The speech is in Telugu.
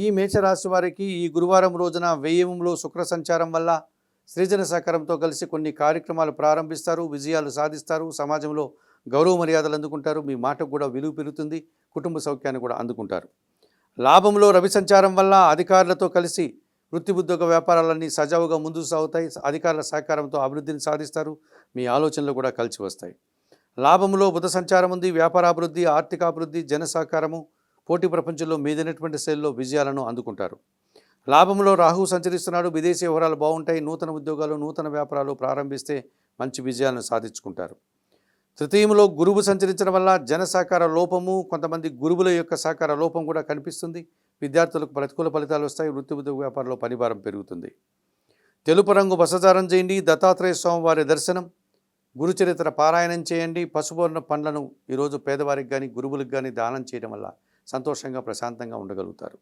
ఈ మేషరాశి వారికి ఈ గురువారం రోజున వ్యయంలో శుక్ర సంచారం వల్ల సృజన సహకారంతో కలిసి కొన్ని కార్యక్రమాలు ప్రారంభిస్తారు, విజయాలు సాధిస్తారు, సమాజంలో గౌరవ మర్యాదలు అందుకుంటారు, మీ మాటకు కూడా విలువ పెరుగుతుంది, కుటుంబ సౌఖ్యాన్ని కూడా అందుకుంటారు. లాభంలో రవి సంచారం వల్ల అధికారులతో కలిసి వృత్తి ఉద్యోగ వ్యాపారాలన్నీ సజావుగా ముందుకు సాగుతాయి, అధికారుల సహకారంతో అభివృద్ధిని సాధిస్తారు, మీ ఆలోచనలు కూడా కలిసి వస్తాయి. లాభంలో బుధ సంచారం ఉంది, వ్యాపారాభివృద్ధి, ఆర్థికాభివృద్ధి, జన సహకారము, పోటీ ప్రపంచంలో మీదైనటువంటి శైలిలో విజయాలను అందుకుంటారు. లాభంలో రాహువు సంచరిస్తున్నాడు, విదేశీ వ్యవహారాలు బాగుంటాయి, నూతన ఉద్యోగాలు, నూతన వ్యాపారాలు ప్రారంభిస్తే మంచి విజయాలను సాధించుకుంటారు. తృతీయంలో గురువు సంచరించడం వల్ల జన సహకార లోపము, కొంతమంది గురువుల యొక్క సహకార లోపం కూడా కనిపిస్తుంది. విద్యార్థులకు ప్రతికూల ఫలితాలు వస్తాయి, వృత్తి ఉద్యోగ వ్యాపారంలో పనిభారం పెరుగుతుంది. తెలుపు రంగు బసచారం చేయండి, దత్తాత్రేయ స్వామి వారి దర్శనం, గురుచరిత్ర పారాయణం చేయండి, పసుపువర్ణ పండ్లను ఈరోజు పేదవారికి కానీ గురువులకు కానీ దానం చేయడం వల్ల సంతోషంగా ప్రశాంతంగా ఉండగలుగుతారు.